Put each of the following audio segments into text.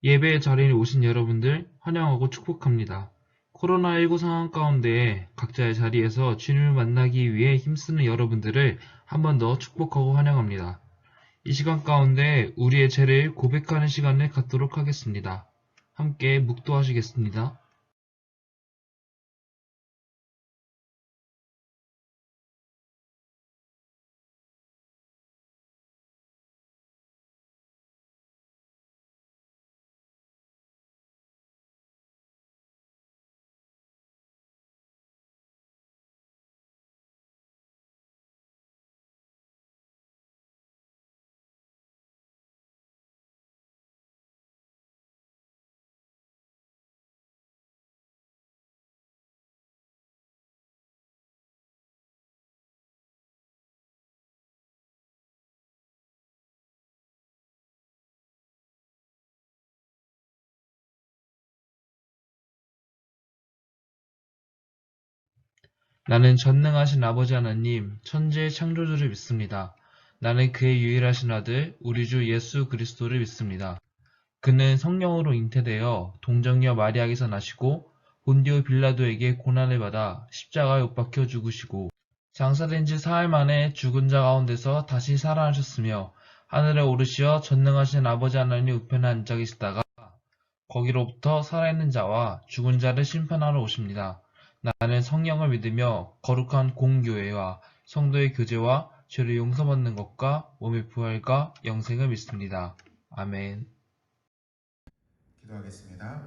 예배의 자리에 오신 여러분들 환영하고 축복합니다. 코로나19 상황 가운데 각자의 자리에서 주님을 만나기 위해 힘쓰는 여러분들을 한 번 더 축복하고 환영합니다. 이 시간 가운데 우리의 죄를 고백하는 시간을 갖도록 하겠습니다. 함께 묵도하시겠습니다. 나는 전능하신 아버지 하나님, 천지의 창조주를 믿습니다. 나는 그의 유일하신 아들, 우리 주 예수 그리스도를 믿습니다. 그는 성령으로 잉태되어 동정녀 마리아에게서 나시고 본디오 빌라도에게 고난을 받아 십자가에 못 박혀 죽으시고 장사된 지 사흘 만에 죽은 자 가운데서 다시 살아나셨으며 하늘에 오르시어 전능하신 아버지 하나님 우편에 앉아 계시다가 거기로부터 살아있는 자와 죽은 자를 심판하러 오십니다. 나는 성령을 믿으며 거룩한 공교회와 성도의 교제와 죄를 용서받는 것과 몸의 부활과 영생을 믿습니다. 아멘. 기도하겠습니다.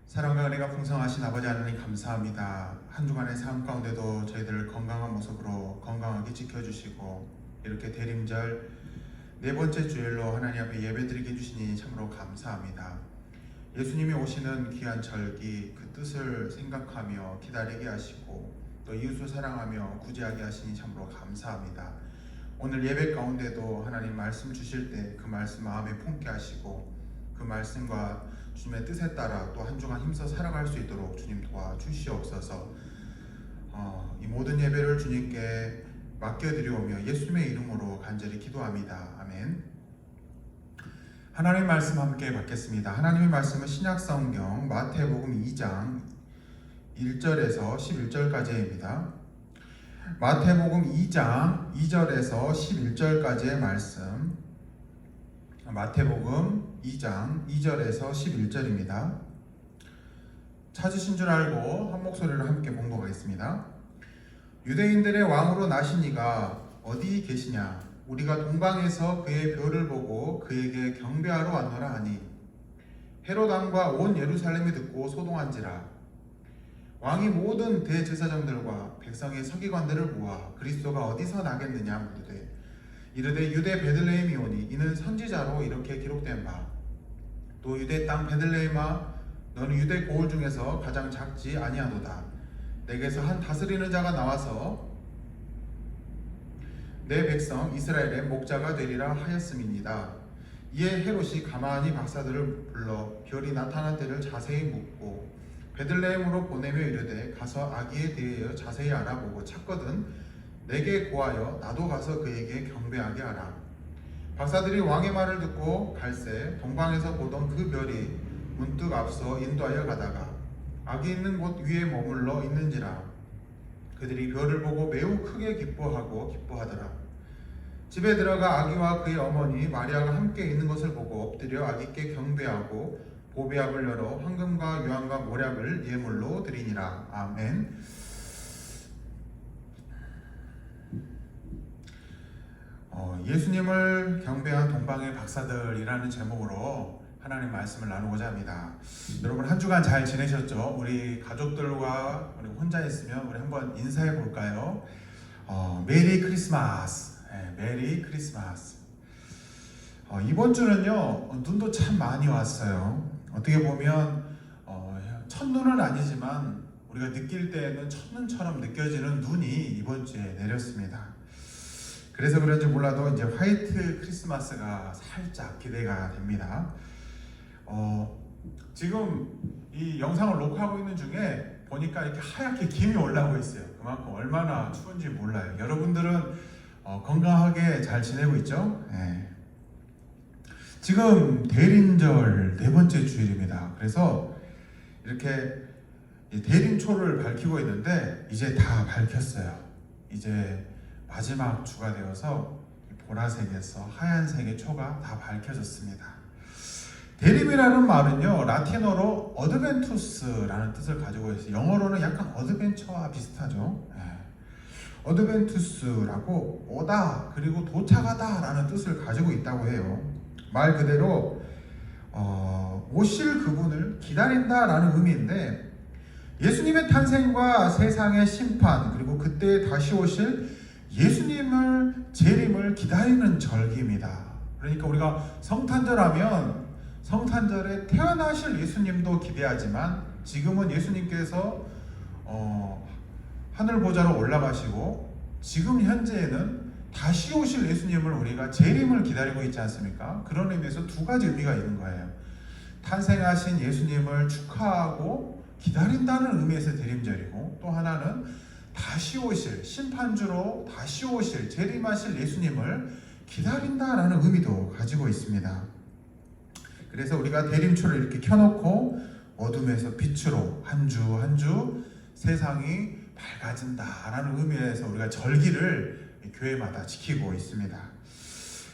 사랑과 은혜가 풍성하신 아버지 하나님 감사합니다. 한 주간의 삶 가운데도 저희들을 건강한 모습으로 건강하게 지켜주시고 이렇게 대림절 네 번째 주일로 하나님 앞에 예배드리게 해주시니 참으로 감사합니다. 예수님이 오시는 귀한 절기 그 뜻을 생각하며 기다리게 하시고 또 이웃을 사랑하며 구제하게 하시니 참으로 감사합니다. 오늘 예배 가운데도 하나님 말씀 주실 때 그 말씀 마음에 품게 하시고 그 말씀과 주님의 뜻에 따라 또 한 주간 힘써 살아갈 수 있도록 주님 도와주시옵소서. 이 모든 예배를 주님께 맡겨드리오며 예수님의 이름으로 간절히 기도합니다. 아멘. 하나님의 말씀 함께 받겠습니다. 하나님의 말씀은 신약성경 마태복음 2장 1절에서 11절까지입니다. 마태복음 2장 2절에서 11절까지의 말씀, 마태복음 2장 2절에서 11절입니다. 찾으신 줄 알고 한 목소리로 함께 봉독하겠습니다. 유대인들의 왕으로 나신 이가 어디 계시냐? 우리가 동방에서 그의 별을 보고 그에게 경배하러 왔노라 하니 헤롯 왕과 온 예루살렘이 듣고 소동한지라. 왕이 모든 대제사장들과 백성의 서기관들을 모아 그리스도가 어디서 나겠느냐 물으되 이르되 유대 베들레헴이오니 이는 선지자로 이렇게 기록된 바. 또 유대 땅 베들레헴아 너는 유대 고을 중에서 가장 작지 아니하도다. 내게서 한 다스리는 자가 나와서 내 백성 이스라엘의 목자가 되리라 하였음이니이다. 이에 헤롯이 가만히 박사들을 불러 별이 나타난 때를 자세히 묻고 베들레헴으로 보내며 이르되 가서 아기에 대하여 자세히 알아보고 찾거든 내게 고하여 나도 가서 그에게 경배하게 하라. 박사들이 왕의 말을 듣고 갈새 동방에서 보던 그 별이 문득 앞서 인도하여 가다가 아기 있는 곳 위에 머물러 있는지라. 그들이 별을 보고 매우 크게 기뻐하더라. 집에 들어가 아기와 그의 어머니 마리아가 함께 있는 것을 보고 엎드려 아기께 경배하고 보배압을 열어 황금과 유황과 모략을 예물로 드리니라. 아멘. 예수님을 경배한 동방의 박사들이라는 제목으로 하나님 말씀을 나누고자 합니다. 여러분 한 주간 잘 지내셨죠? 우리 가족들과 우리 혼자 있으면 우리 한번 인사해 볼까요? 메리 크리스마스. 네, 메리 크리스마스. 이번 주는요 눈도 참 많이 왔어요. 어떻게 보면 첫눈은 아니지만 우리가 느낄 때에는 첫눈처럼 느껴지는 눈이 이번 주에 내렸습니다. 그래서 그런지 몰라도 이제 화이트 크리스마스가 살짝 기대가 됩니다. 지금 이 영상을 녹화하고 있는 중에 보니까 이렇게 하얗게 김이 올라오고 있어요. 그만큼 얼마나 추운지 몰라요. 여러분들은 건강하게 잘 지내고 있죠? 네. 지금 대림절 네 번째 주 있습니다. 그래서 이렇게 대림초를 밝히고 있는데 이제 다 밝혔어요. 이제 마지막 주가 되어서 보라색에서 하얀색의 초가 다 밝혀졌습니다. 대림이라는 말은요, 라틴어로 어드벤투스라는 뜻을 가지고 있어요. 영어로는 약간 어드벤처와 비슷하죠. 어드벤투스라고 오다 그리고 도착하다 라는 뜻을 가지고 있다고 해요. 말 그대로 오실 그분을 기다린다 라는 의미인데, 예수님의 탄생과 세상의 심판 그리고 그때 다시 오실 예수님을 재림을 기다리는 절기입니다. 그러니까 우리가 성탄절하면 성탄절에 태어나실 예수님도 기대하지만, 지금은 예수님께서 하늘 보좌로 올라가시고 지금 현재에는 다시 오실 예수님을 우리가 재림을 기다리고 있지 않습니까? 그런 의미에서 두 가지 의미가 있는 거예요. 탄생하신 예수님을 축하하고 기다린다는 의미에서 대림절이고, 또 하나는 다시 오실, 심판주로 다시 오실, 재림하실 예수님을 기다린다라는 의미도 가지고 있습니다. 그래서 우리가 대림초를 이렇게 켜놓고 어둠에서 빛으로 한 주 한 주 세상이 밝아진다라는 의미에서 우리가 절기를 교회마다 지키고 있습니다.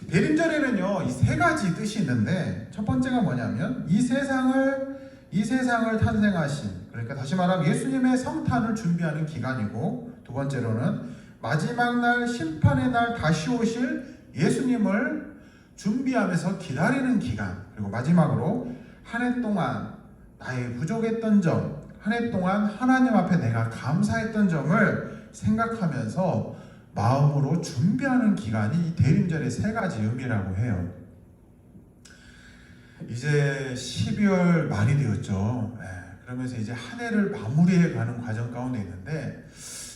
대림절에는요, 이 세 가지 뜻이 있는데, 첫 번째가 뭐냐면 이 세상을 탄생하신, 그러니까 다시 말하면 예수님의 성탄을 준비하는 기간이고, 두 번째로는 마지막 날 심판의 날 다시 오실 예수님을 준비하면서 기다리는 기간, 그리고 마지막으로 한 해 동안 나의 부족했던 점, 한 해 동안 하나님 앞에 내가 감사했던 점을 생각하면서 마음으로 준비하는 기간이 이 대림절의 세 가지 의미라고 해요. 이제 12월 말이 되었죠. 그러면서 이제 한 해를 마무리해 가는 과정 가운데 있는데,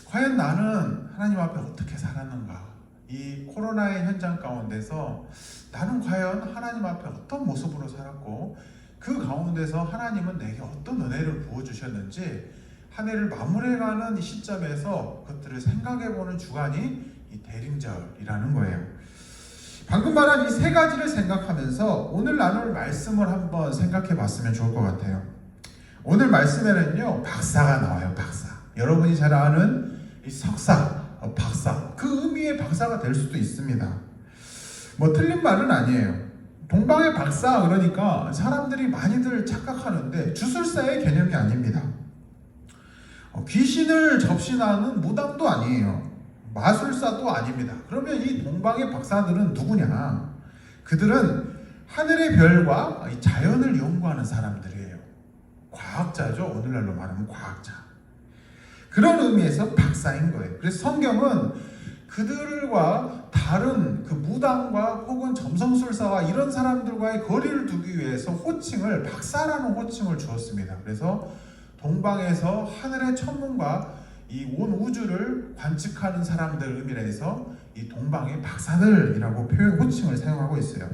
과연 나는 하나님 앞에 어떻게 살았는가? 이 코로나의 현장 가운데서 나는 과연 하나님 앞에 어떤 모습으로 살았고, 그 가운데서 하나님은 내게 어떤 은혜를 부어주셨는지 한 해를 마무리해가는 이 시점에서 그것들을 생각해보는 주간이 이 대림절이라는 거예요. 방금 말한 이 세 가지를 생각하면서 오늘 나눌 말씀을 한번 생각해 봤으면 좋을 것 같아요. 오늘 말씀에는요, 박사가 나와요. 박사. 여러분이 잘 아는 이 석사, 박사, 그 의미의 박사가 될 수도 있습니다. 뭐 틀린 말은 아니에요. 동방의 박사 그러니까 사람들이 많이들 착각하는데 주술사의 개념이 아닙니다. 귀신을 접신하는 무당도 아니에요. 마술사도 아닙니다. 그러면 이 동방의 박사들은 누구냐? 그들은 하늘의 별과 자연을 연구하는 사람들이에요. 과학자죠. 오늘날로 말하면 과학자. 그런 의미에서 박사인 거예요. 그래서 성경은 그들과 다른 그 무당과 혹은 점성술사와 이런 사람들과의 거리를 두기 위해서 호칭을 박사라는 호칭을 주었습니다. 그래서 동방에서 하늘의 천문과 이 온 우주를 관측하는 사람들 의미로 해서 이 동방의 박사들이라고 호칭을 사용하고 있어요.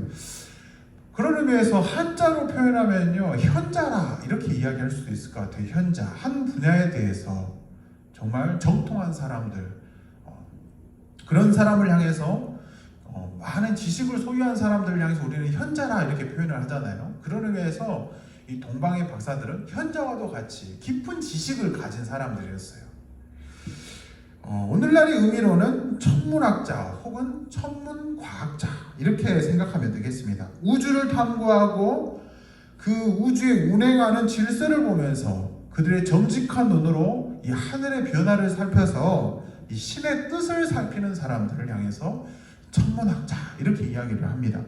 그런 의미에서 한자로 표현하면요, 현자라 이렇게 이야기할 수도 있을 것 같아요. 현자, 한 분야에 대해서 정말 정통한 사람들, 그런 사람을 향해서 많은 지식을 소유한 사람들을 향해서 우리는 현자라 이렇게 표현을 하잖아요. 그런 의미에서 이 동방의 박사들은 현자와도 같이 깊은 지식을 가진 사람들이었어요. 오늘날의 의미로는 천문학자 혹은 천문과학자 이렇게 생각하면 되겠습니다. 우주를 탐구하고 그 우주에 운행하는 질서를 보면서 그들의 정직한 눈으로 이 하늘의 변화를 살펴서 이 신의 뜻을 살피는 사람들을 향해서 천문학자 이렇게 이야기를 합니다.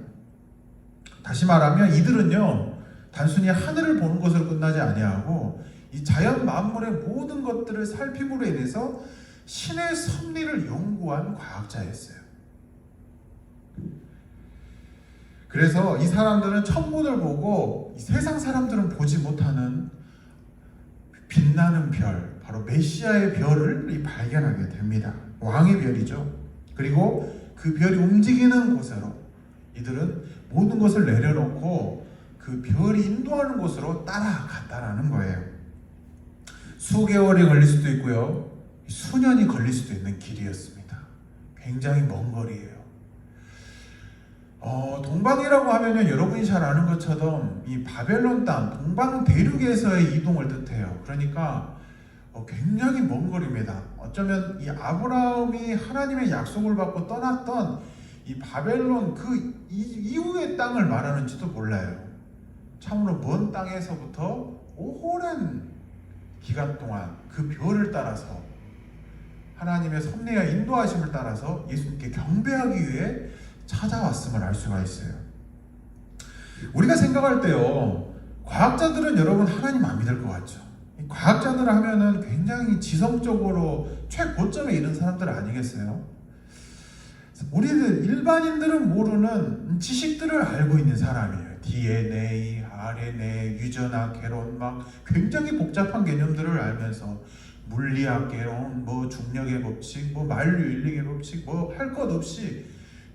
다시 말하면 이들은요, 단순히 하늘을 보는 것으로 끝나지 아니하고 이 자연 만물의 모든 것들을 살핌으로 인해서 신의 섭리를 연구한 과학자였어요. 그래서 이 사람들은 천문을 보고 이 세상 사람들은 보지 못하는 빛나는 별, 바로 메시아의 별을 발견하게 됩니다. 왕의 별이죠. 그리고 그 별이 움직이는 곳으로 이들은 모든 것을 내려놓고 그 별이 인도하는 곳으로 따라갔다라는 거예요. 수개월이 걸릴 수도 있고요, 수년이 걸릴 수도 있는 길이었습니다. 굉장히 먼 거리예요. 동방이라고 하면요, 여러분이 잘 아는 것처럼 이 바벨론 땅, 동방 대륙에서의 이동을 뜻해요. 그러니까 굉장히 먼 거리입니다. 어쩌면 이 아브라함이 하나님의 약속을 받고 떠났던 이 바벨론 그 이후의 땅을 말하는지도 몰라요. 참으로 먼 땅에서부터 오랜 기간 동안 그 별을 따라서 하나님의 섭리와 인도하심을 따라서 예수님께 경배하기 위해 찾아왔음을 알 수가 있어요. 우리가 생각할 때요, 과학자들은 여러분 하나님 안 믿을 것 같죠. 과학자들 하면은 굉장히 지성적으로 최고점에 이른 사람들 아니겠어요? 우리들 일반인들은 모르는 지식들을 알고 있는 사람이에요. DNA, RNA, 유전학, 개론, 막 굉장히 복잡한 개념들을 알면서 물리학 개론, 뭐 중력의 법칙, 뭐 만류 인력의 법칙, 뭐 할 것 없이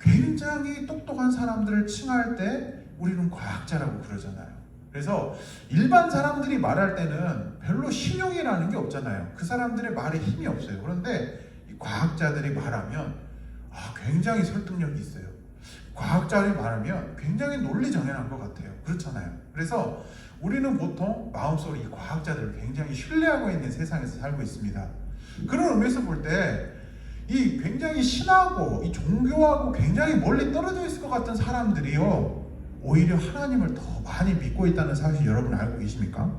굉장히 똑똑한 사람들을 칭할 때 우리는 과학자라고 그러잖아요. 그래서 일반 사람들이 말할 때는 별로 신용이라는 게 없잖아요. 그 사람들의 말에 힘이 없어요. 그런데 이 과학자들이 말하면 굉장히 설득력이 있어요. 과학자들이 말하면 굉장히 논리정연한 것 같아요. 그렇잖아요. 그래서 우리는 보통 마음속으로 이 과학자들을 굉장히 신뢰하고 있는 세상에서 살고 있습니다. 그런 의미에서 볼 때 이 굉장히 신하고 이 종교하고 굉장히 멀리 떨어져 있을 것 같은 사람들이요, 오히려 하나님을 더 많이 믿고 있다는 사실 여러분 알고 계십니까?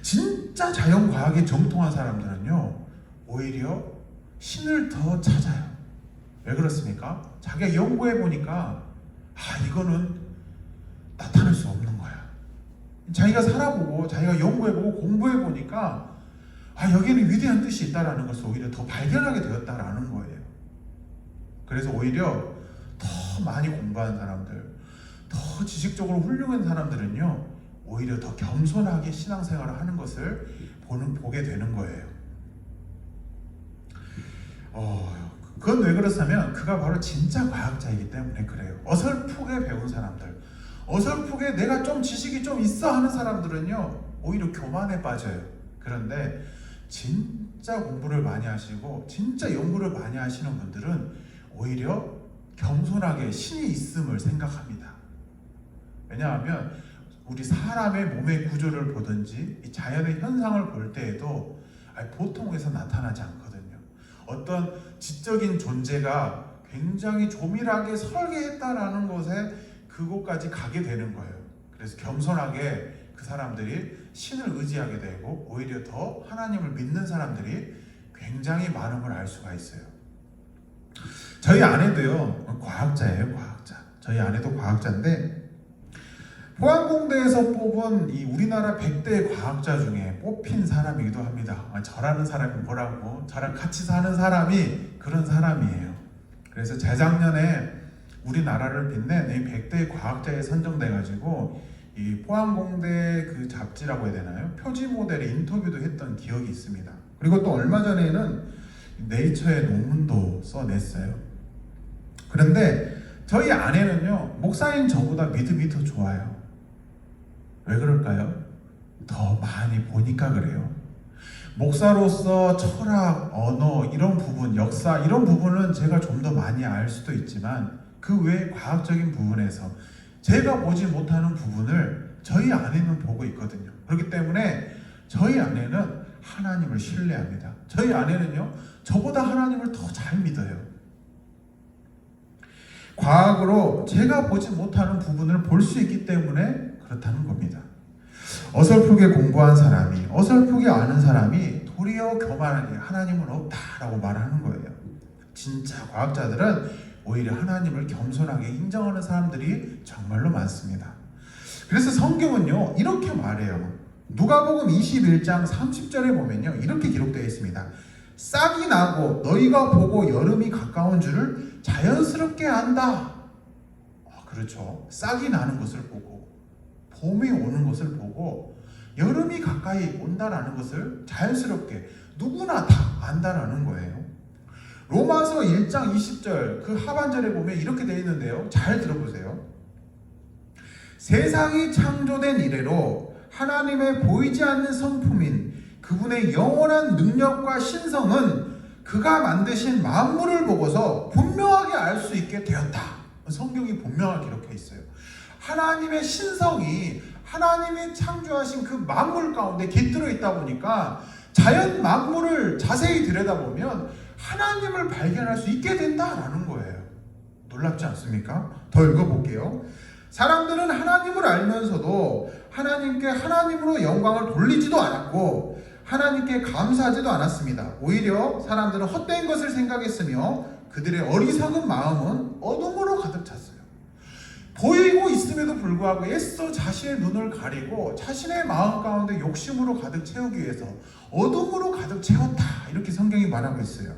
진짜 자연과학에 정통한 사람들은요, 오히려 신을 더 찾아요. 왜 그렇습니까? 자기가 연구해 보니까 이거는 나타날 수 없는 거야. 자기가 살아보고 자기가 연구해보고 공부해보니까 여기에는 위대한 뜻이 있다는 것을 오히려 더 발견하게 되었다라는 거예요. 그래서 오히려 더 많이 공부한 사람들, 더 지식적으로 훌륭한 사람들은요, 오히려 더 겸손하게 신앙생활을 하는 것을 보게 되는 거예요. 그건 왜 그렇다면 그가 바로 진짜 과학자이기 때문에 그래요. 어설프게 배운 사람들, 어설프게 내가 좀 지식이 좀 있어 하는 사람들은요, 오히려 교만에 빠져요. 그런데 진짜 공부를 많이 하시고 진짜 연구를 많이 하시는 분들은 오히려 겸손하게 신이 있음을 생각합니다. 왜냐하면 우리 사람의 몸의 구조를 보든지 이 자연의 현상을 볼 때에도 보통에서 나타나지 않거든요. 어떤 지적인 존재가 굉장히 조밀하게 설계했다라는 것에 그곳까지 가게 되는 거예요. 그래서 겸손하게 그 사람들이 신을 의지하게 되고 오히려 더 하나님을 믿는 사람들이 굉장히 많은 걸 알 수가 있어요. 저희 아내도요, 과학자예요. 과학자. 저희 아내도 과학자인데 포항공대에서 뽑은 이 우리나라 100대 과학자 중에 뽑힌 사람이기도 합니다. 저라는 사람이 뭐라고, 저랑 같이 사는 사람이 그런 사람이에요. 그래서 재작년에 우리나라를 빛낸 이 100대 과학자에 선정돼가지고 이 포항공대 그 잡지라고 해야 되나요? 표지 모델의 인터뷰도 했던 기억이 있습니다. 그리고 또 얼마 전에는 네이처에 논문도 써냈어요. 그런데 저희 아내는요, 목사인 저보다 믿음이 더 좋아요. 왜 그럴까요? 더 많이 보니까 그래요. 목사로서 철학, 언어, 이런 부분, 역사, 이런 부분은 제가 좀 더 많이 알 수도 있지만 그 외 과학적인 부분에서 제가 보지 못하는 부분을 저희 아내는 보고 있거든요. 그렇기 때문에 저희 아내는 하나님을 신뢰합니다. 저희 아내는요, 저보다 하나님을 더 잘 믿어요. 과학으로 제가 보지 못하는 부분을 볼 수 있기 때문에 그렇다는 겁니다. 어설프게 공부한 사람이, 어설프게 아는 사람이 도리어 교만하게 하나님은 없다라고 말하는 거예요. 진짜 과학자들은 오히려 하나님을 겸손하게 인정하는 사람들이 정말로 많습니다. 그래서 성경은요, 이렇게 말해요. 누가복음 21장 30절에 보면요, 이렇게 기록되어 있습니다. 싹이 나고 너희가 보고 여름이 가까운 줄을 자연스럽게 안다. 그렇죠. 싹이 나는 것을 보고 봄이 오는 것을 보고 여름이 가까이 온다라는 것을 자연스럽게 누구나 다 안다라는 거예요. 로마서 1장 20절 그 하반절에 보면 이렇게 되어 있는데요, 잘 들어보세요. 세상이 창조된 이래로 하나님의 보이지 않는 성품인 그분의 영원한 능력과 신성은 그가 만드신 만물을 보고서 분명하게 알 수 있게 되었다. 성경이 분명하게 기록해 있어요. 하나님의 신성이 하나님이 창조하신 그 만물 가운데 깃들어 있다 보니까 자연 만물을 자세히 들여다보면 하나님을 발견할 수 있게 된다라는 거예요. 놀랍지 않습니까? 더 읽어볼게요. 사람들은 하나님을 알면서도 하나님께 하나님으로 영광을 돌리지도 않았고 하나님께 감사하지도 않았습니다. 오히려 사람들은 헛된 것을 생각했으며 그들의 어리석은 마음은 어둠으로 가득 찼어요. 보이고 있음에도 불구하고 애써 자신의 눈을 가리고 자신의 마음 가운데 욕심으로 가득 채우기 위해서 어둠으로 가득 채웠다. 이렇게 성경이 말하고 있어요.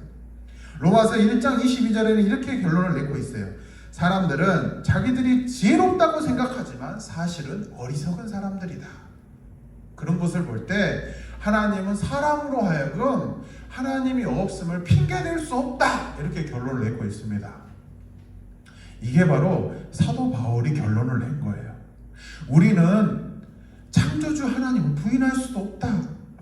로마서 1장 22절에는 이렇게 결론을 내고 있어요. 사람들은 자기들이 지혜롭다고 생각하지만 사실은 어리석은 사람들이다. 그런 것을 볼 때 하나님은 사람으로 하여금 하나님이 없음을 핑계낼 수 없다. 이렇게 결론을 내고 있습니다. 이게 바로 사도 바울이 결론을 낸 거예요. 우리는 창조주 하나님을 부인할 수도 없다.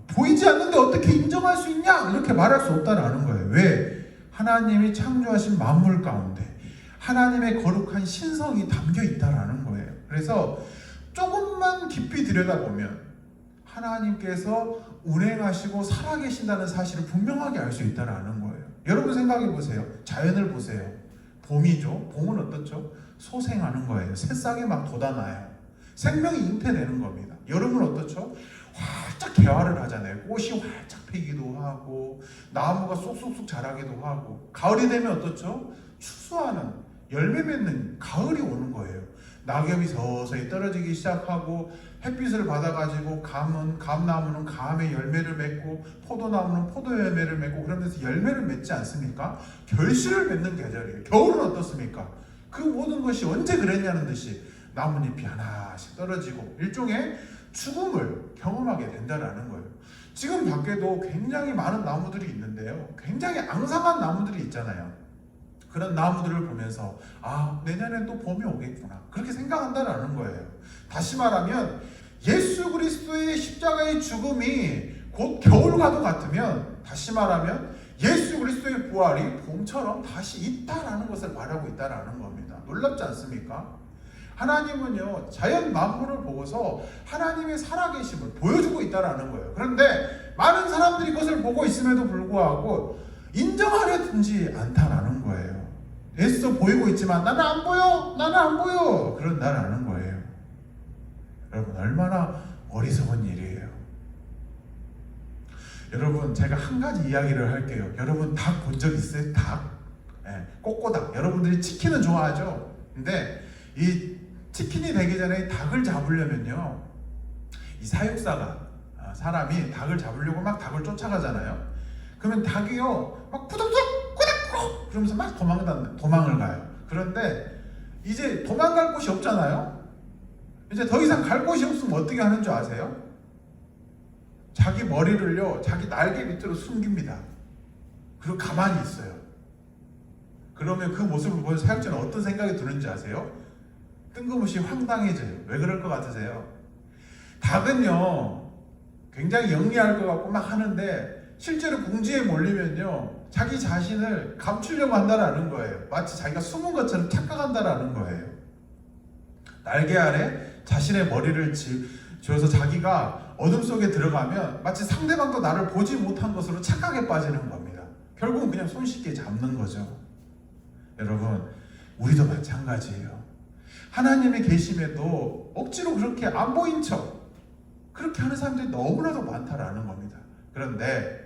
보이지 않는데 어떻게 인정할 수 있냐? 이렇게 말할 수 없다라는 거예요. 왜? 하나님이 창조하신 만물 가운데 하나님의 거룩한 신성이 담겨 있다라는 거예요. 그래서 조금만 깊이 들여다보면 하나님께서 운행하시고 살아계신다는 사실을 분명하게 알 수 있다라는 거예요. 여러분 생각해 보세요. 자연을 보세요. 봄이죠. 봄은 어떻죠? 소생하는 거예요. 새싹이 막 돋아나요. 생명이 잉태되는 겁니다. 여름은 어떻죠? 활짝 개화를 하잖아요. 꽃이 활짝 피기도 하고 나무가 쏙쏙쏙 자라기도 하고 가을이 되면 어떻죠? 추수하는 열매 맺는 가을이 오는 거예요. 낙엽이 서서히 떨어지기 시작하고 햇빛을 받아가지고 감나무는 감의 열매를 맺고 포도나무는 포도 열매를 맺고 그러면서 열매를 맺지 않습니까? 결실을 맺는 계절이에요. 겨울은 어떻습니까? 그 모든 것이 언제 그랬냐는 듯이 나뭇잎이 하나씩 떨어지고 일종의 죽음을 경험하게 된다는 거예요. 지금 밖에도 굉장히 많은 나무들이 있는데요. 굉장히 앙상한 나무들이 있잖아요. 그런 나무들을 보면서 내년엔 또 봄이 오겠구나. 그렇게 생각한다라는 거예요. 다시 말하면 예수 그리스도의 십자가의 죽음이 곧 겨울과도 같으면 다시 말하면 예수 그리스도의 부활이 봄처럼 다시 있다라는 것을 말하고 있다라는 겁니다. 놀랍지 않습니까? 하나님은요 자연 만물을 보고서 하나님의 살아계심을 보여주고 있다라는 거예요. 그런데 많은 사람들이 그것을 보고 있음에도 불구하고 인정하려든지 않다라는 거예요. 애써 보이고 있지만 나는 안 보여 그런다라는 거예요. 여러분 얼마나 어리석은 일이에요. 여러분 제가 한 가지 이야기를 할게요. 여러분 닭 본 적 있어요? 닭? 꼬꼬닭. 여러분들이 치킨은 좋아하죠? 근데 이 치킨이 되기 전에 닭을 잡으려면요 이 사육사가 사람이 닭을 잡으려고 막 닭을 쫓아가잖아요. 그러면 닭이요 막 꾸덕꾸덕 꾸덕꾸덕 그러면서 막 도망을 가요. 그런데 이제 도망갈 곳이 없잖아요. 이제 더 이상 갈 곳이 없으면 어떻게 하는 줄 아세요? 자기 머리를요 자기 날개 밑으로 숨깁니다. 그리고 가만히 있어요. 그러면 그 모습을 보는 사육자는 어떤 생각이 드는지 아세요? 뜬금없이 황당해져요. 왜 그럴 것 같으세요? 닭은요 굉장히 영리할 것 같고 막 하는데 실제로 궁지에 몰리면요 자기 자신을 감추려고 한다라는 거예요. 마치 자기가 숨은 것처럼 착각한다라는 거예요. 날개 아래 자신의 머리를 쥐어서 자기가 어둠 속에 들어가면 마치 상대방도 나를 보지 못한 것으로 착각에 빠지는 겁니다. 결국은 그냥 손쉽게 잡는 거죠. 여러분 우리도 마찬가지예요. 하나님의 계심에도 억지로 그렇게 안 보인 척 그렇게 하는 사람들이 너무나도 많다라는 겁니다. 그런데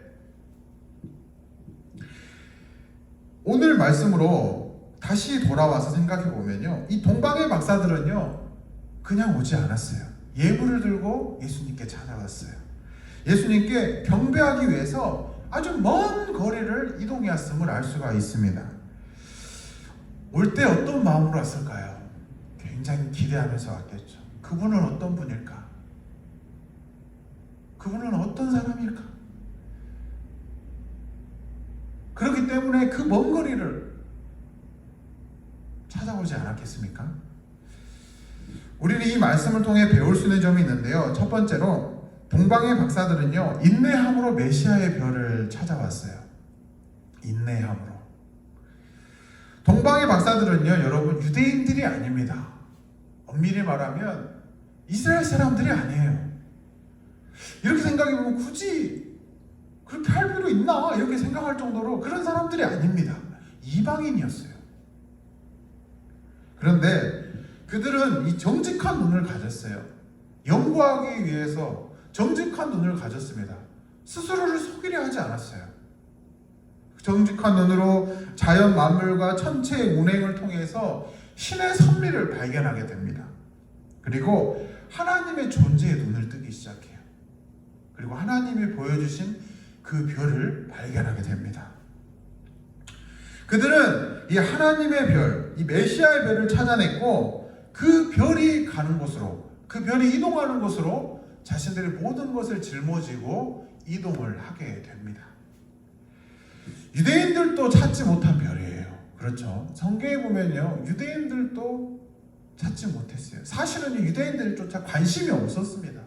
오늘 말씀으로 다시 돌아와서 생각해 보면요 이 동방의 박사들은요 그냥 오지 않았어요. 예물을 들고 예수님께 찾아왔어요. 예수님께 경배하기 위해서 아주 먼 거리를 이동해왔음을 알 수가 있습니다. 올 때 어떤 마음으로 왔을까요? 굉장히 기대하면서 왔겠죠. 그분은 어떤 분일까? 그분은 어떤 사람일까? 그렇기 때문에 그 먼 거리를 찾아오지 않았겠습니까? 우리는 이 말씀을 통해 배울 수 있는 점이 있는데요. 첫 번째로 동방의 박사들은요 인내함으로 메시아의 별을 찾아왔어요. 인내함으로. 동방의 박사들은요, 여러분, 유대인들이 아닙니다. 엄밀히 말하면 이스라엘 사람들이 아니에요. 이렇게 생각해보면 굳이 그렇게 할 필요 있나? 이렇게 생각할 정도로 그런 사람들이 아닙니다. 이방인이었어요. 그런데 그들은 이 정직한 눈을 가졌어요. 연구하기 위해서 정직한 눈을 가졌습니다. 스스로를 속이려 하지 않았어요. 정직한 눈으로 자연 만물과 천체의 운행을 통해서 신의 섭리를 발견하게 됩니다. 그리고 하나님의 존재에 눈을 뜨기 시작해요. 그리고 하나님이 보여주신 그 별을 발견하게 됩니다. 그들은 이 하나님의 별, 이 메시아의 별을 찾아냈고 그 별이 가는 곳으로, 그 별이 이동하는 곳으로 자신들의 모든 것을 짊어지고 이동을 하게 됩니다. 유대인들도 찾지 못한 별이에요. 그렇죠? 성경에 보면요, 유대인들도 찾지 못했어요. 사실은 유대인들조차 관심이 없었습니다.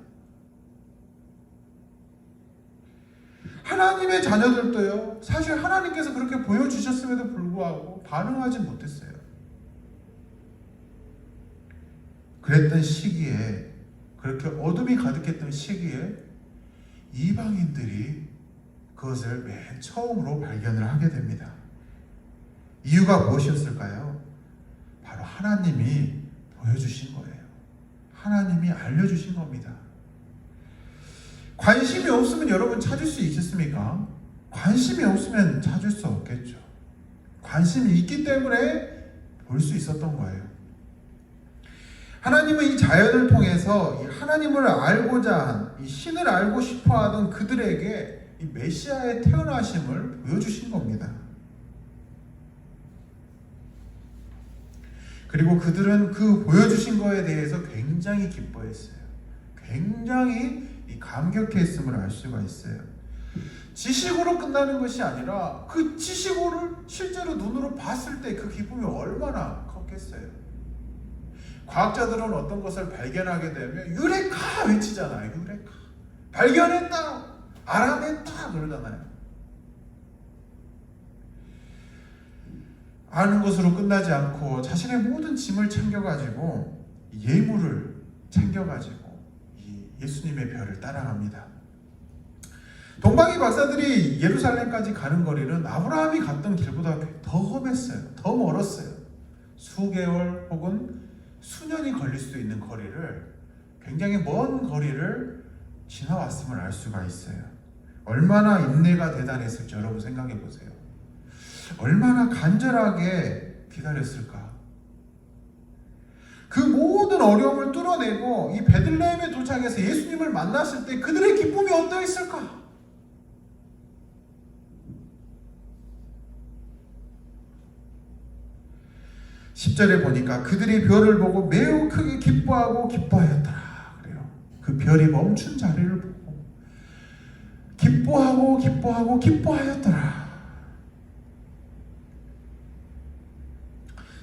하나님의 자녀들도요, 사실 하나님께서 그렇게 보여주셨음에도 불구하고 반응하지 못했어요. 그랬던 시기에, 그렇게 어둠이 가득했던 시기에 이방인들이 그것을 맨 처음으로 발견을 하게 됩니다. 이유가 무엇이었을까요? 바로 하나님이 보여주신 거예요. 하나님이 알려주신 겁니다. 관심이 없으면 여러분 찾을 수 있겠습니까? 관심이 없으면 찾을 수 없겠죠. 관심이 있기 때문에 볼 수 있었던 거예요. 하나님은 이 자연을 통해서 이 하나님을 알고자 한, 이 신을 알고 싶어 하던 그들에게 이 메시아의 태어나심을 보여주신 겁니다. 그리고 그들은 그 보여주신 거에 대해서 굉장히 기뻐했어요. 굉장히 감격했음을 알 수가 있어요. 지식으로 끝나는 것이 아니라 그 지식을 실제로 눈으로 봤을 때 그 기쁨이 얼마나 컸겠어요. 과학자들은 어떤 것을 발견하게 되면 유레카 외치잖아요. 유레카. 발견했다. 알아냈다. 그러잖아요. 아는 것으로 끝나지 않고 자신의 모든 짐을 챙겨가지고 예물을 챙겨가지고 예수님의 별을 따라갑니다. 동방의 박사들이 예루살렘까지 가는 거리는 아브라함이 갔던 길보다 더 험했어요. 더 멀었어요. 수개월 혹은 수년이 걸릴 수도 있는 거리를, 굉장히 먼 거리를 지나왔음을 알 수가 있어요. 얼마나 인내가 대단했을지 여러분 생각해 보세요. 얼마나 간절하게 기다렸을까. 그 모든 어려움을 뚫어내고 이 베들레헴에 도착해서 예수님을 만났을 때 그들의 기쁨이 어떠했을까? (10절에) 보니까 그들이 별을 보고 매우 크게 기뻐하고 기뻐하였더라. 그래요. 그 별이 멈춘 자리를 보고 기뻐하고 기뻐하였더라.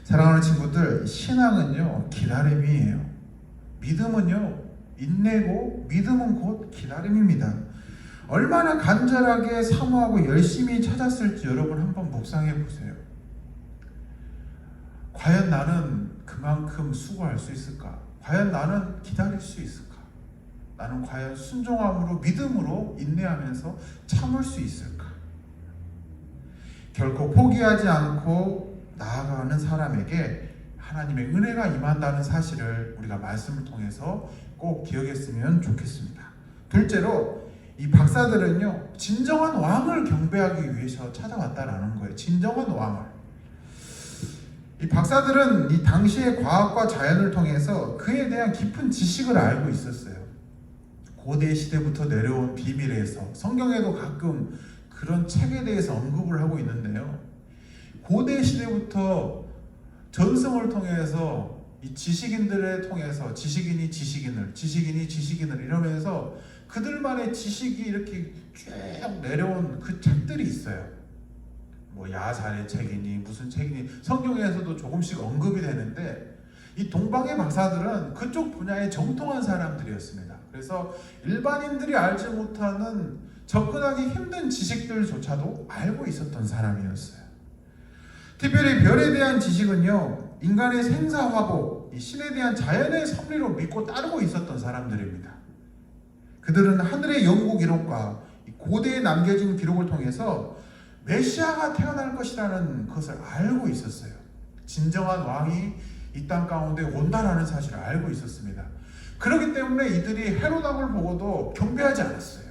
사랑하는 친구들, 신앙은요 기다림이에요. 믿음은요 인내고, 믿음은 곧 기다림입니다. 얼마나 간절하게 사모하고 열심히 찾았을지 여러분 한번 묵상해 보세요. 과연 나는 그만큼 수고할 수 있을까? 과연 나는 기다릴 수 있을까? 나는 과연 순종함으로, 믿음으로 인내하면서 참을 수 있을까? 결코 포기하지 않고 나아가는 사람에게 하나님의 은혜가 임한다는 사실을 우리가 말씀을 통해서 꼭 기억했으면 좋겠습니다. 둘째로, 이 박사들은요 진정한 왕을 경배하기 위해서 찾아왔다라는 거예요. 진정한 왕을. 이 박사들은 이 당시의 과학과 자연을 통해서 그에 대한 깊은 지식을 알고 있었어요. 고대 시대부터 내려온 비밀에서, 성경에도 가끔 그런 책에 대해서 언급을 하고 있는데요, 고대 시대부터 전승을 통해서 이 지식인들을 통해서 지식인이 지식인을 이러면서 그들만의 지식이 이렇게 쭉 내려온 그 책들이 있어요. 뭐 야살의 책이니 무슨 책이니 성경에서도 조금씩 언급이 되는데, 이 동방의 박사들은 그쪽 분야에 정통한 사람들이었습니다. 그래서 일반인들이 알지 못하는 접근하기 힘든 지식들조차도 알고 있었던 사람이었어요. 특별히 별에 대한 지식은요, 인간의 생사화복, 이 신에 대한 자연의 섭리로 믿고 따르고 있었던 사람들입니다. 그들은 하늘의 영구 기록과 고대에 남겨진 기록을 통해서 메시아가 태어날 것이라는 것을 알고 있었어요. 진정한 왕이 이 땅 가운데 온다라는 사실을 알고 있었습니다. 그렇기 때문에 이들이 헤롯 왕을 보고도 경배하지 않았어요.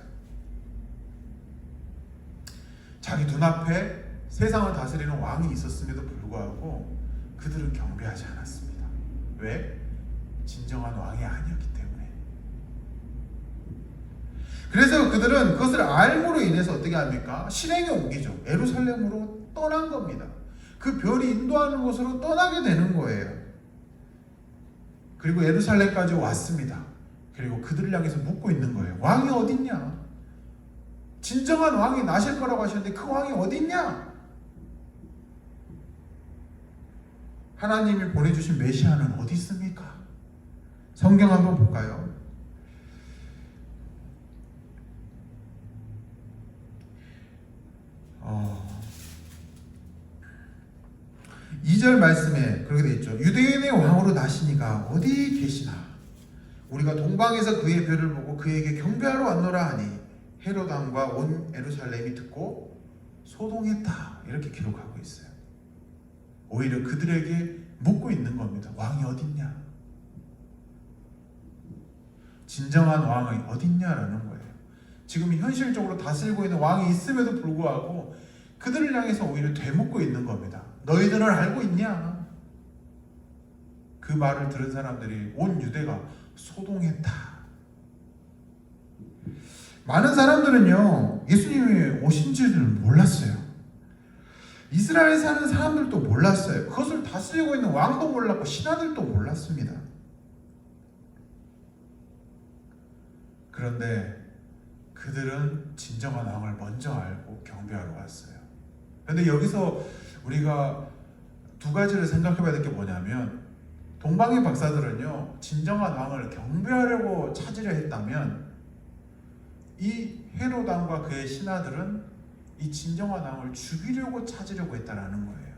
자기 눈앞에 세상을 다스리는 왕이 있었음에도 불구하고 그들은 경배하지 않았습니다. 왜? 진정한 왕이 아니었기 때문에. 그래서 그들은 그것을 알므로 인해서 어떻게 합니까? 실행에 옮기죠. 예루살렘으로 떠난 겁니다. 그 별이 인도하는 곳으로 떠나게 되는 거예요. 그리고 예루살렘까지 왔습니다. 그리고 그들을 향해서 묻고 있는 거예요. 왕이 어딨냐? 진정한 왕이 나실 거라고 하셨는데 그 왕이 어딨냐? 하나님이 보내주신 메시아는 어디 있습니까? 성경 한번 볼까요? 2절 말씀에 그렇게 되어 있죠. 유대인의 왕으로 나시니가 어디 계시나? 우리가 동방에서 그의 별을 보고 그에게 경배하러 왔노라 하니 헤롯 왕과 온 예루살렘이 듣고 소동했다. 이렇게 기록하고 있어요. 오히려 그들에게 묻고 있는 겁니다. 왕이 어딨냐? 진정한 왕이 어딨냐라는 거예요. 지금 현실적으로 다스리고 있는 왕이 있음에도 불구하고 그들을 향해서 오히려 되묻고 있는 겁니다. 너희들은 알고 있냐? 그 말을 들은 사람들이 온 유대가 소동했다. 많은 사람들은요, 예수님이 오신 줄을 몰랐어요. 이스라엘에 사는 사람들도 몰랐어요. 그것을 다스리고 있는 왕도 몰랐고 신하들도 몰랐습니다. 그런데 그들은 진정한 왕을 먼저 알고 경배하러 왔어요. 그런데 여기서 우리가 두 가지를 생각해 봐야 될 게 뭐냐면, 동방의 박사들은요, 진정한 왕을 경배하려고 찾으려 했다면 이 헤롯 왕과 그의 신하들은 이 진정한 왕을 죽이려고 찾으려고 했다라는 거예요.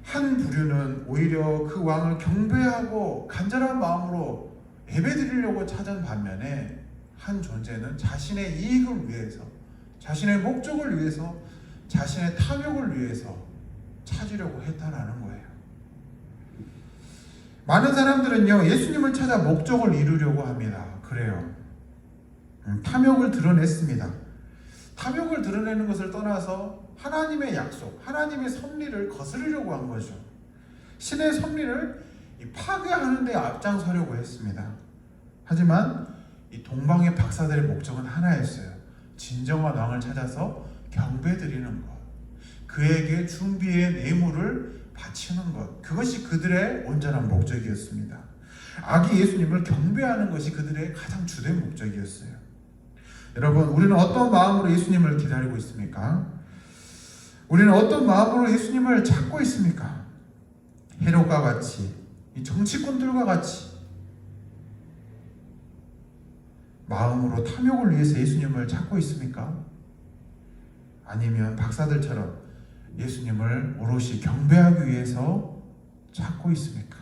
한 부류는 오히려 그 왕을 경배하고 간절한 마음으로 예배드리려고 찾은 반면에, 한 존재는 자신의 이익을 위해서, 자신의 목적을 위해서, 자신의 탐욕을 위해서 찾으려고 했다라는 거예요. 많은 사람들은요, 예수님을 찾아 목적을 이루려고 합니다. 그래요. 탐욕을 드러냈습니다. 탐욕을 드러내는 것을 떠나서 하나님의 약속, 하나님의 섭리를 거스르려고 한 거죠. 신의 섭리를 파괴하는 데 앞장서려고 했습니다. 하지만 이 동방의 박사들의 목적은 하나였어요. 진정한 왕을 찾아서 경배드리는 것, 그에게 준비의 예물을 바치는 것, 그것이 그들의 온전한 목적이었습니다. 아기 예수님을 경배하는 것이 그들의 가장 주된 목적이었어요. 여러분, 우리는 어떤 마음으로 예수님을 기다리고 있습니까? 우리는 어떤 마음으로 예수님을 찾고 있습니까? 헤롯과 같이, 이 정치꾼들과 같이 마음으로 탐욕을 위해서 예수님을 찾고 있습니까? 아니면 박사들처럼 예수님을 오롯이 경배하기 위해서 찾고 있습니까?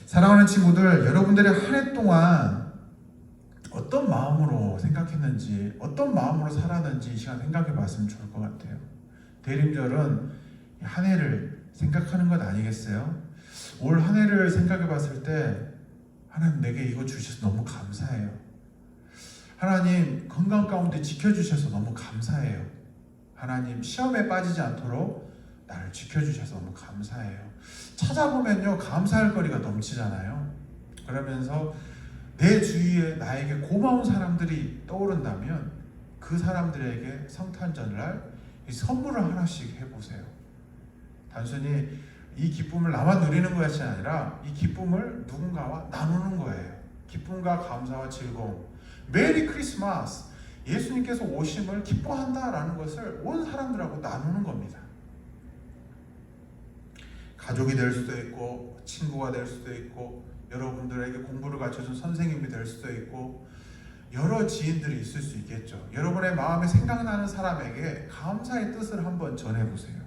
사랑하는 친구들, 여러분들의 한 해 동안 어떤 마음으로 생각했는지, 어떤 마음으로 살았는지 이 시간 생각해 봤으면 좋을 것 같아요. 대림절은 한 해를 생각하는 것 아니겠어요? 올 한 해를 생각해 봤을 때, 하나님 내게 이거 주셔서 너무 감사해요. 하나님 건강 가운데 지켜주셔서 너무 감사해요. 하나님 시험에 빠지지 않도록 나를 지켜주셔서 너무 감사해요. 찾아보면요, 감사할 거리가 넘치잖아요. 그러면서 내 주위에 나에게 고마운 사람들이 떠오른다면 그 사람들에게 성탄절날 이 선물을 하나씩 해보세요. 단순히 이 기쁨을 나만 누리는 것이 아니라 이 기쁨을 누군가와 나누는 거예요. 기쁨과 감사와 즐거움. 메리 크리스마스! 예수님께서 오심을 기뻐한다라는 것을 온 사람들하고 나누는 겁니다. 가족이 될 수도 있고, 친구가 될 수도 있고, 여러분들에게 공부를 가르쳐준 선생님이 될 수도 있고 여러 지인들이 있을 수 있겠죠. 여러분의 마음에 생각나는 사람에게 감사의 뜻을 한번 전해보세요.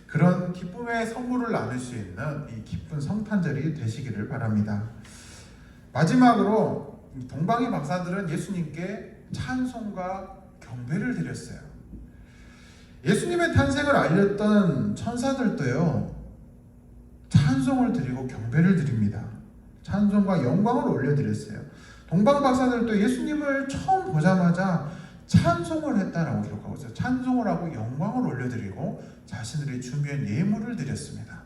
그런 기쁨의 선물을 나눌 수 있는 이 기쁜 성탄절이 되시기를 바랍니다. 마지막으로 동방의 박사들은 예수님께 찬송과 경배를 드렸어요. 예수님의 탄생을 알렸던 천사들도요, 찬송을 드리고 경배를 드립니다. 찬송과 영광을 올려드렸어요. 동방 박사들도 예수님을 처음 보자마자 찬송을 했다라고 기록하고 있어요. 찬송을 하고 영광을 올려드리고 자신들이 준비한 예물을 드렸습니다.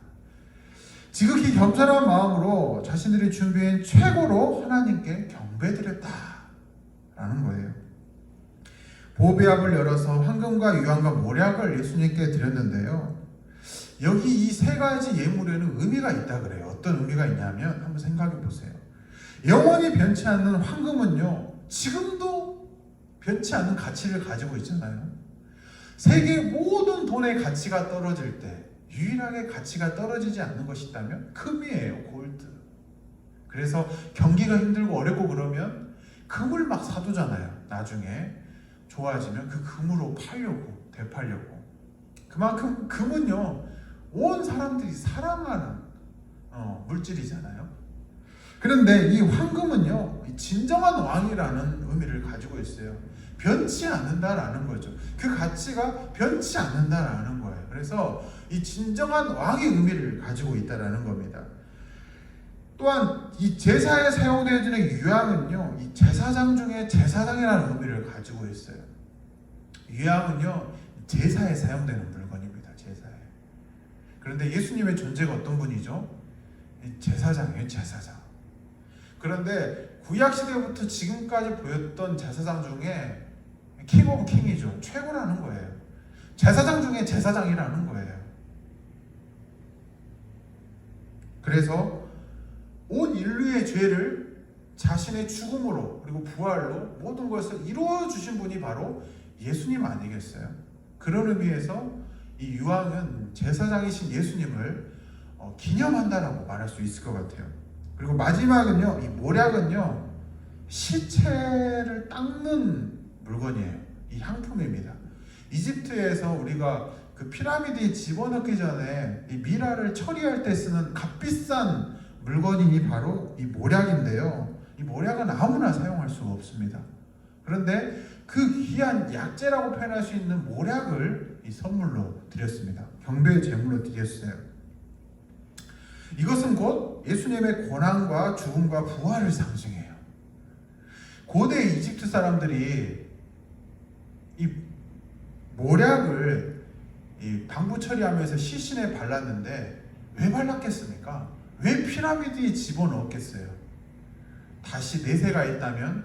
지극히 겸손한 마음으로 자신들이 준비한 최고로 하나님께 경배드렸다라는 거예요. 보배압을 열어서 황금과 유황과 모략을 예수님께 드렸는데요. 여기 이 세 가지 예물에는 의미가 있다 그래요. 어떤 의미가 있냐면 한번 생각해 보세요. 영원히 변치 않는 황금은요, 지금도 변치 않는 가치를 가지고 있잖아요. 세계 모든 돈의 가치가 떨어질 때 유일하게 가치가 떨어지지 않는 것이 있다면 금이에요. 골드. 그래서 경기가 힘들고 어렵고 그러면 금을 막 사두잖아요. 나중에 좋아지면 그 금으로 팔려고, 되팔려고. 그만큼 금은요, 온 사람들이 사랑하는 물질이잖아요. 그런데 이 황금은요, 진정한 왕이라는 의미를 가지고 있어요. 변치 않는다라는 거죠. 그 가치가 변치 않는다라는 거예요. 그래서 이 진정한 왕의 의미를 가지고 있다라는 겁니다. 또한 이 제사에 사용되어지는 유향은요, 이 제사장 중에 제사장이라는 의미를 가지고 있어요. 유향은요, 제사에 사용되는 물건입니다. 제사에. 그런데 예수님의 존재가 어떤 분이죠? 제사장이에요. 제사장. 그런데 구약시대부터 지금까지 보였던 제사장 중에 킹 오브 킹이죠. 최고라는 거예요. 제사장 중에 제사장이라는 거예요. 그래서 온 인류의 죄를 자신의 죽음으로 그리고 부활로 모든 것을 이루어 주신 분이 바로 예수님 아니겠어요? 그런 의미에서 이 유황은 제사장이신 예수님을 기념한다라고 말할 수 있을 것 같아요. 그리고 마지막은요, 이 모략은요, 시체를 닦는 물건이에요. 이 향품입니다. 이집트에서 우리가 그 피라미드에 집어넣기 전에 이 미라를 처리할 때 쓰는 값비싼 물건이 바로 이 모략인데요. 이 모략은 아무나 사용할 수가 없습니다. 그런데 그 귀한 약재라고 표현할 수 있는 모략을 이 선물로 드렸습니다. 경배의 제물로 드렸어요. 이것은 곧 예수님의 고난과 죽음과 부활을 상징해요. 고대 이집트 사람들이 이 모략을 이 방부 처리하면서 시신에 발랐는데 왜 발랐겠습니까? 왜 피라미드에 집어넣었겠어요? 다시 내세가 있다면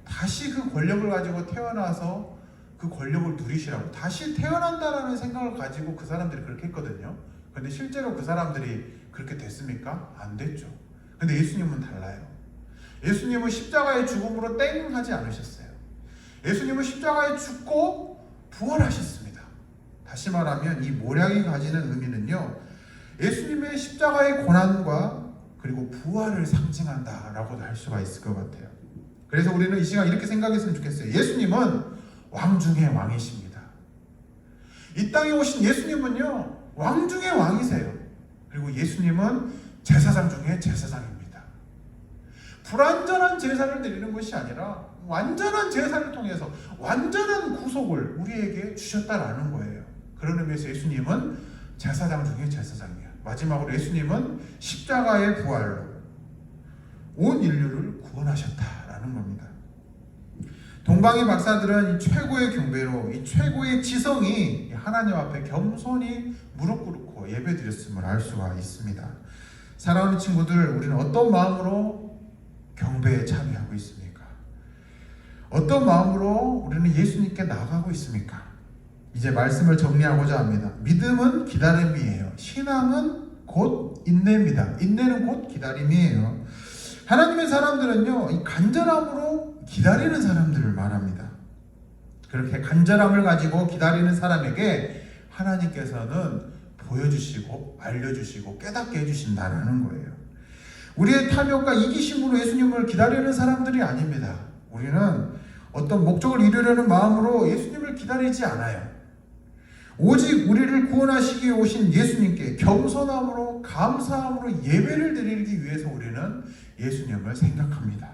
다시 그 권력을 가지고 태어나서 그 권력을 누리시라고, 다시 태어난다라는 생각을 가지고 그 사람들이 그렇게 했거든요. 근데 실제로 그 사람들이 그렇게 됐습니까? 안 됐죠. 근데 예수님은 달라요. 예수님은 십자가의 죽음으로 땡 하지 않으셨어요. 예수님은 십자가에 죽고 부활하셨습니다. 다시 말하면 이 모략이 가지는 의미는요, 예수님의 십자가의 고난과 그리고 부활을 상징한다라고도 할 수가 있을 것 같아요. 그래서 우리는 이 시간 이렇게 생각했으면 좋겠어요. 예수님은 왕 중의 왕이십니다. 이 땅에 오신 예수님은요, 왕 중의 왕이세요. 그리고 예수님은 제사장 중에 제사장입니다. 불완전한 제사를 드리는 것이 아니라 완전한 제사를 통해서 완전한 구속을 우리에게 주셨다라는 거예요. 그런 의미에서 예수님은 제사장 중에 제사장이에요. 마지막으로 예수님은 십자가의 부활로 온 인류를 구원하셨다라는 겁니다. 동방의 박사들은 이 최고의 경배로 이 최고의 지성이 하나님 앞에 겸손히 무릎 꿇고 예배드렸음을 알 수가 있습니다. 사랑하는 친구들, 우리는 어떤 마음으로 경배에 참여하고 있습니까? 어떤 마음으로 우리는 예수님께 나아가고 있습니까? 이제 말씀을 정리하고자 합니다. 믿음은 기다림이에요. 신앙은 곧 인내입니다. 인내는 곧 기다림이에요. 하나님의 사람들은요, 이 간절함으로 기다리는 사람들을 말합니다. 그렇게 간절함을 가지고 기다리는 사람에게 하나님께서는 보여주시고 알려주시고 깨닫게 해주신다라는 거예요. 우리의 탐욕과 이기심으로 예수님을 기다리는 사람들이 아닙니다. 우리는 어떤 목적을 이루려는 마음으로 예수님을 기다리지 않아요. 오직 우리를 구원하시기 위해 오신 예수님께 겸손함으로 감사함으로 예배를 드리기 위해서 우리는 예수님을 생각합니다.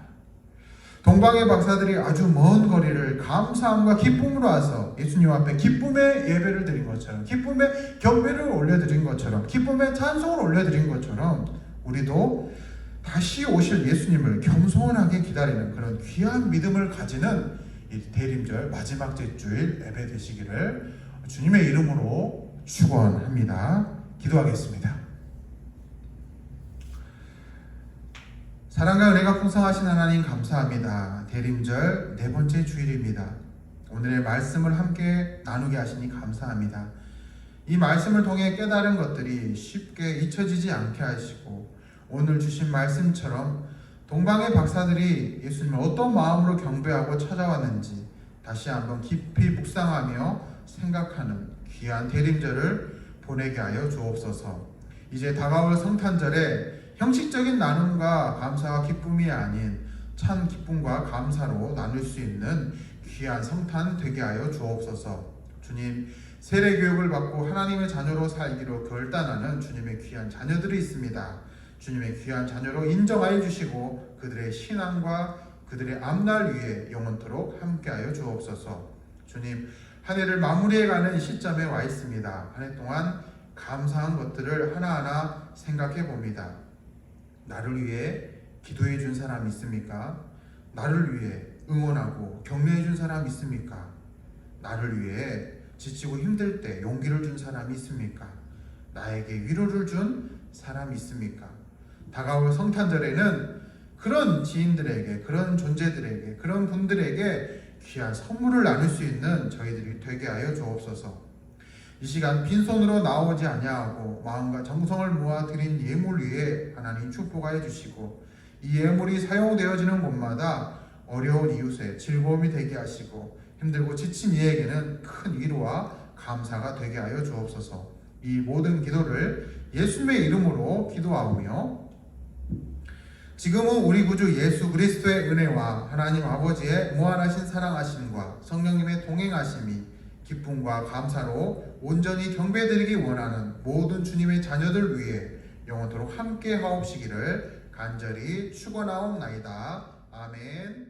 동방의 박사들이 아주 먼 거리를 감사함과 기쁨으로 와서 예수님 앞에 기쁨의 예배를 드린 것처럼, 기쁨의 경배를 올려드린 것처럼, 기쁨의 찬송을 올려드린 것처럼 우리도 다시 오실 예수님을 겸손하게 기다리는 그런 귀한 믿음을 가지는 이 대림절 마지막 주일 예배 되시기를 주님의 이름으로 축원합니다. 기도하겠습니다. 사랑과 은혜가 풍성하신 하나님 감사합니다. 대림절 네 번째 주일입니다. 오늘의 말씀을 함께 나누게 하시니 감사합니다. 이 말씀을 통해 깨달은 것들이 쉽게 잊혀지지 않게 하시고 오늘 주신 말씀처럼 동방의 박사들이 예수님을 어떤 마음으로 경배하고 찾아왔는지 다시 한번 깊이 묵상하며 생각하는 귀한 대림절을 보내게 하여 주옵소서. 이제 다가올 성탄절에 형식적인 나눔과 감사와 기쁨이 아닌 참 기쁨과 감사로 나눌 수 있는 귀한 성탄 되게 하여 주옵소서. 주님, 세례 교육을 받고 하나님의 자녀로 살기로 결단하는 주님의 귀한 자녀들이 있습니다. 주님의 귀한 자녀로 인정하여 주시고 그들의 신앙과 그들의 앞날 위에 영원토록 함께하여 주옵소서. 주님, 한 해를 마무리해가는 시점에 와 있습니다. 한 해 동안 감사한 것들을 하나하나 생각해 봅니다. 나를 위해 기도해 준 사람 있습니까? 나를 위해 응원하고 격려해 준 사람 있습니까? 나를 위해 지치고 힘들 때 용기를 준 사람이 있습니까? 나에게 위로를 준 사람이 있습니까? 다가올 성탄절에는 그런 지인들에게, 그런 존재들에게, 그런 분들에게 귀한 선물을 나눌 수 있는 저희들이 되게 하여 주옵소서. 이 시간 빈손으로 나오지 아니하고 마음과 정성을 모아 드린 예물 위에 하나님 축복하여 주시고 이 예물이 사용되어지는 곳마다 어려운 이웃의 즐거움이 되게 하시고 힘들고 지친 이에게는 큰 위로와 감사가 되게 하여 주옵소서. 이 모든 기도를 예수님의 이름으로 기도하오며 지금은 우리 구주 예수 그리스도의 은혜와 하나님 아버지의 무한하신 사랑하심과 성령님의 동행하심이 기쁨과 감사로 온전히 경배드리기 원하는 모든 주님의 자녀들 위해 영원토록 함께 하옵시기를 간절히 축원하옵나이다. 아멘.